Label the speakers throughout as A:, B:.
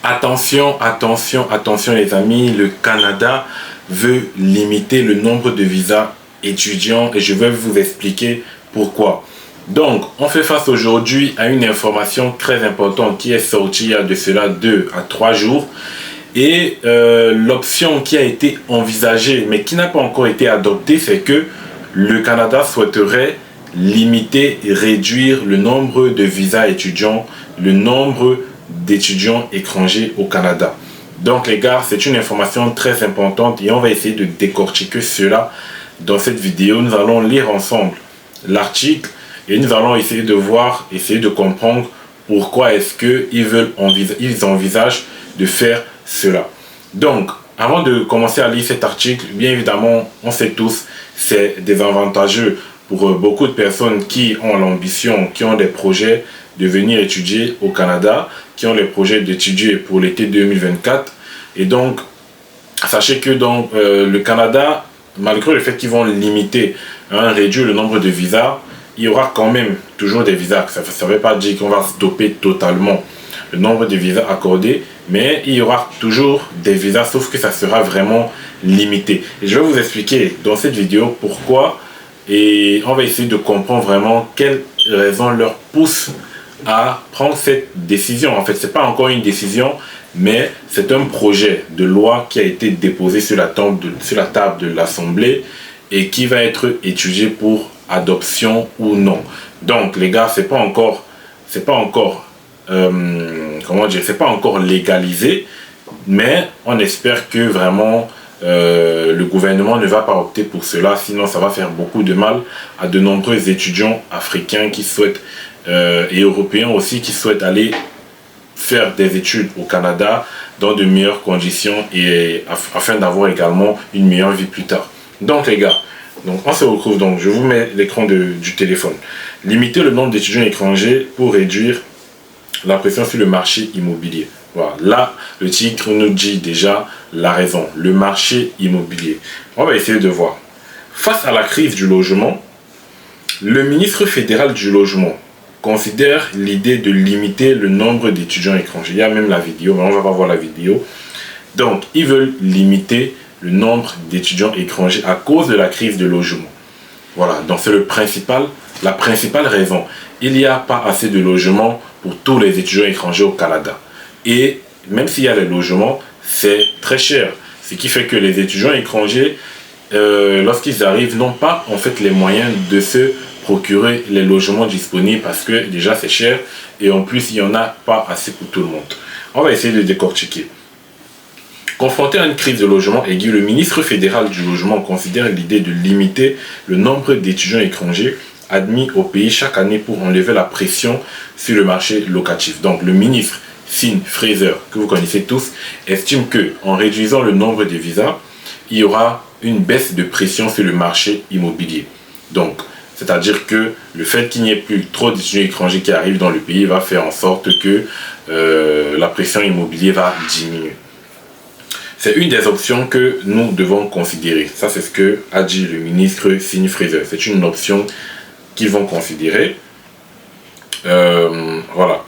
A: Attention, attention, attention les amis, le Canada veut limiter le nombre de visas étudiants et je vais vous expliquer pourquoi. Donc, on fait face aujourd'hui à une information très importante qui est sortie il y a de cela 2 à 3 jours. Et l'option qui a été envisagée, mais qui n'a pas encore été adoptée, c'est que le Canada souhaiterait limiter et réduire le nombre de visas étudiants, le nombre d'étudiants étrangers au Canada. Donc les gars, c'est une information très importante et on va essayer de décortiquer cela dans cette vidéo. Nous allons lire ensemble l'article et nous allons essayer de voir, essayer de comprendre pourquoi est-ce qu'ils envisagent de faire cela. Donc, avant de commencer à lire cet article, bien évidemment, on sait tous, c'est désavantageux pour beaucoup de personnes qui ont l'ambition, qui ont des projets de venir étudier au Canada, qui ont les projets d'étudier pour l'été 2024. Et donc, sachez que le Canada, malgré le fait qu'ils vont limiter, réduire le nombre de visas, il y aura quand même toujours des visas. Ça ne veut pas dire qu'on va stopper totalement le nombre de visas accordés, mais il y aura toujours des visas, sauf que ça sera vraiment limité. Et je vais vous expliquer dans cette vidéo pourquoi, et on va essayer de comprendre vraiment quelles raisons leur poussent à prendre cette décision. En fait, ce n'est pas encore une décision, mais c'est un projet de loi qui a été déposé sur la table de l'Assemblée et qui va être étudié pour adoption ou non. Donc, les gars, c'est pas encore légalisé, mais on espère que vraiment le gouvernement ne va pas opter pour cela, sinon ça va faire beaucoup de mal à de nombreux étudiants africains qui souhaitent et européens aussi qui souhaitent aller faire des études au Canada dans de meilleures conditions et afin d'avoir également une meilleure vie plus tard. Donc les gars, on se retrouve, donc je vous mets l'écran du téléphone. Limiter le nombre d'étudiants étrangers pour réduire la pression sur le marché immobilier. Voilà, là le titre nous dit déjà la raison, le marché immobilier. On va essayer de voir. Face à la crise du logement, le ministre fédéral du logement considère l'idée de limiter le nombre d'étudiants étrangers. Il y a même la vidéo, mais on va pas voir la vidéo. Donc, ils veulent limiter le nombre d'étudiants étrangers à cause de la crise de logement. Voilà, donc c'est la principale raison. Il n'y a pas assez de logements pour tous les étudiants étrangers au Canada. Et même s'il y a les logements, c'est très cher. Ce qui fait que les étudiants étrangers, lorsqu'ils arrivent, n'ont pas en fait les moyens de se procurer les logements disponibles parce que déjà c'est cher et en plus il n'y en a pas assez pour tout le monde. On va essayer de décortiquer. Confronté à une crise de logement aiguë, le ministre fédéral du logement considère l'idée de limiter le nombre d'étudiants étrangers admis au pays chaque année pour enlever la pression sur le marché locatif. Donc le ministre Sean Fraser, que vous connaissez tous, estime que en réduisant le nombre de visas, il y aura une baisse de pression sur le marché immobilier. Donc, c'est-à-dire que le fait qu'il n'y ait plus trop d'étudiants étrangers qui arrivent dans le pays va faire en sorte que la pression immobilière va diminuer. C'est une des options que nous devons considérer. Ça, c'est ce que a dit le ministre Sean Fraser. C'est une option qu'ils vont considérer. Voilà.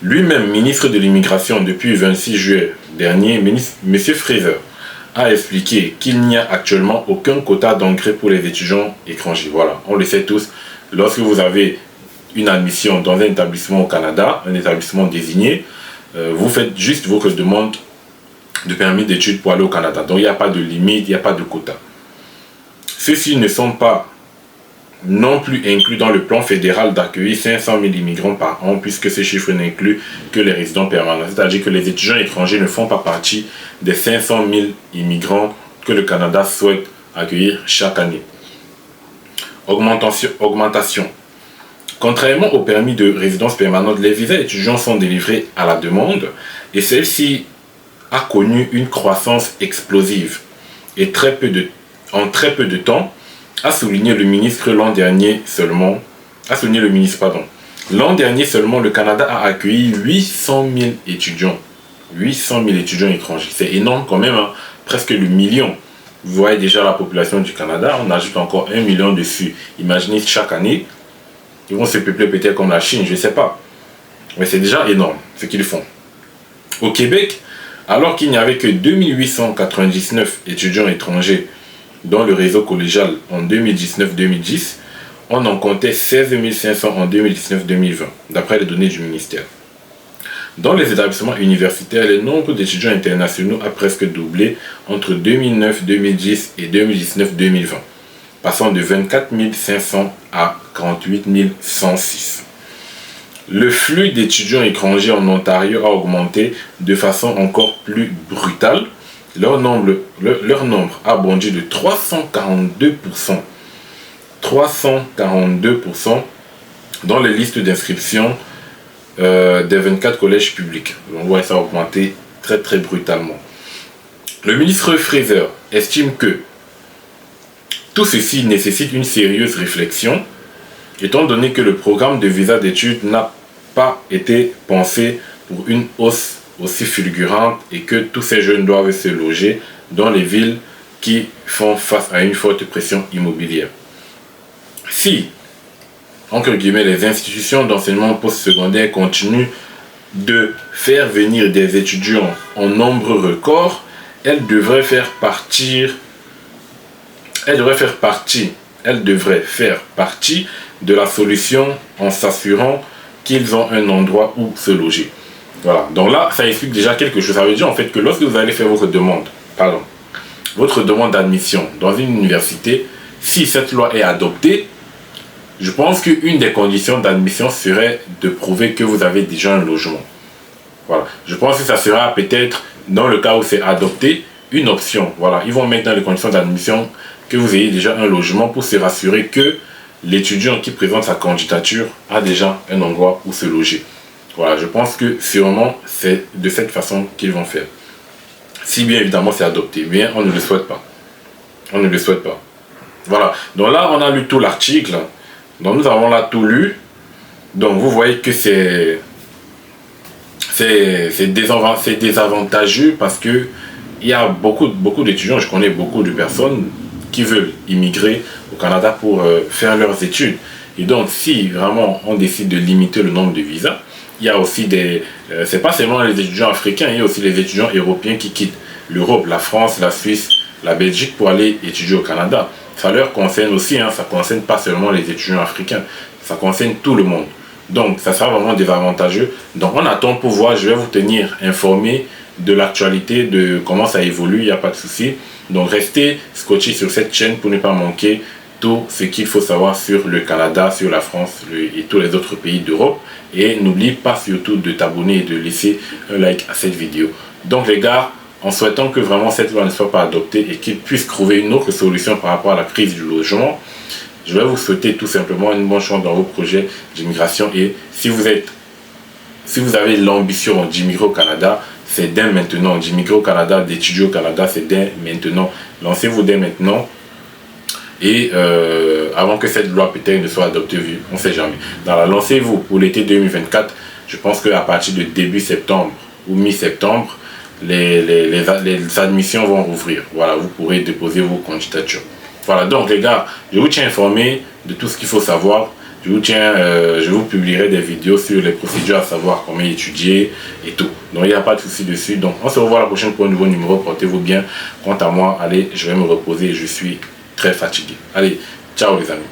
A: Lui-même, ministre de l'immigration depuis le 26 juillet dernier, M. Fraser a expliqué qu'il n'y a actuellement aucun quota d'entrée pour les étudiants étrangers. Voilà, on le sait tous. Lorsque vous avez une admission dans un établissement au Canada, un établissement désigné, vous faites juste votre demande de permis d'études pour aller au Canada. Donc il n'y a pas de limite, il n'y a pas de quota. Ceux-ci ne sont pas non plus inclus dans le plan fédéral d'accueillir 500 000 immigrants par an, puisque ce chiffre n'inclut que les résidents permanents. C'est-à-dire que les étudiants étrangers ne font pas partie des 500 000 immigrants que le Canada souhaite accueillir chaque année. Augmentation. Contrairement au permis de résidence permanente, les visas étudiants sont délivrés à la demande et celle-ci a connu une croissance explosive et en très peu de temps, a souligné le ministre l'an dernier seulement. L'an dernier seulement, le Canada a accueilli 800 000 étudiants. 800 000 étudiants étrangers. C'est énorme quand même, hein, presque le million. Vous voyez déjà la population du Canada, on ajoute encore 1 million dessus. Imaginez chaque année, ils vont se peupler peut-être comme la Chine, je ne sais pas. Mais c'est déjà énorme ce qu'ils font. Au Québec, alors qu'il n'y avait que 2899 étudiants étrangers dans le réseau collégial en 2019-2010, on en comptait 16 500 en 2019-2020, d'après les données du ministère. Dans les établissements universitaires, le nombre d'étudiants internationaux a presque doublé entre 2009-2010 et 2019-2020, passant de 24 500 à 48 106. Le flux d'étudiants étrangers en Ontario a augmenté de façon encore plus brutale. Leur nombre a bondi de 342%. 342% dans les listes d'inscription des 24 collèges publics. On voit ça augmenter très très brutalement. Le ministre Fraser estime que tout ceci nécessite une sérieuse réflexion, étant donné que le programme de visa d'études n'a pas été pensé pour une hausse aussi fulgurante et que tous ces jeunes doivent se loger dans les villes qui font face à une forte pression immobilière. Si, entre guillemets, les institutions d'enseignement postsecondaire continuent de faire venir des étudiants en nombre record, elles devraient faire partie de la solution en s'assurant qu'ils ont un endroit où se loger. Voilà. Donc là, ça explique déjà quelque chose. Ça veut dire en fait que lorsque vous allez faire votre demande d'admission dans une université, si cette loi est adoptée, je pense qu'une des conditions d'admission serait de prouver que vous avez déjà un logement. Voilà. Je pense que ça sera peut-être, dans le cas où c'est adopté, une option. Voilà. Ils vont mettre dans les conditions d'admission que vous ayez déjà un logement pour se rassurer que l'étudiant qui présente sa candidature a déjà un endroit où se loger. Voilà, je pense que sûrement c'est de cette façon qu'ils vont faire. Si bien évidemment c'est adopté, bien on ne le souhaite pas. On ne le souhaite pas. Voilà, donc là on a lu tout l'article. Donc nous avons là tout lu. Donc vous voyez que c'est désavantageux parce que il y a beaucoup d'étudiants, je connais beaucoup de personnes qui veulent immigrer au Canada pour faire leurs études. Et donc si vraiment on décide de limiter le nombre de visas, il y a aussi c'est pas seulement les étudiants africains, il y a aussi les étudiants européens qui quittent l'Europe, la France, la Suisse, la Belgique pour aller étudier au Canada. Ça leur concerne aussi, ça concerne pas seulement les étudiants africains, ça concerne tout le monde. Donc ça sera vraiment désavantageux. Donc on attend pour voir, je vais vous tenir informé de l'actualité, de comment ça évolue, il n'y a pas de souci. Donc restez scotchés sur cette chaîne pour ne pas manquer tout ce qu'il faut savoir sur le Canada, sur la France et tous les autres pays d'Europe. Et n'oublie pas surtout de t'abonner et de laisser un like à cette vidéo. Donc les gars, en souhaitant que vraiment cette loi ne soit pas adoptée et qu'il puisse trouver une autre solution par rapport à la crise du logement, je vais vous souhaiter tout simplement une bonne chance dans vos projets d'immigration. Et si vous avez l'ambition d'immigrer au Canada, c'est dès maintenant. D'immigrer au Canada, d'étudier au Canada, c'est dès maintenant. Lancez-vous dès maintenant. Et avant que cette loi peut-être ne soit adoptée, on ne sait jamais. Lancez-vous pour l'été 2024. Je pense qu'à partir de début septembre ou mi-septembre, les admissions vont rouvrir. Voilà, vous pourrez déposer vos candidatures. Voilà, donc les gars, je vous tiens informé de tout ce qu'il faut savoir. Je vous publierai des vidéos sur les procédures à savoir comment étudier et tout. Donc il n'y a pas de souci dessus. Donc on se revoit la prochaine pour un nouveau numéro. Portez-vous bien. Quant à moi, allez, je vais me reposer. Je suis très fatigué. Allez, ciao les amis.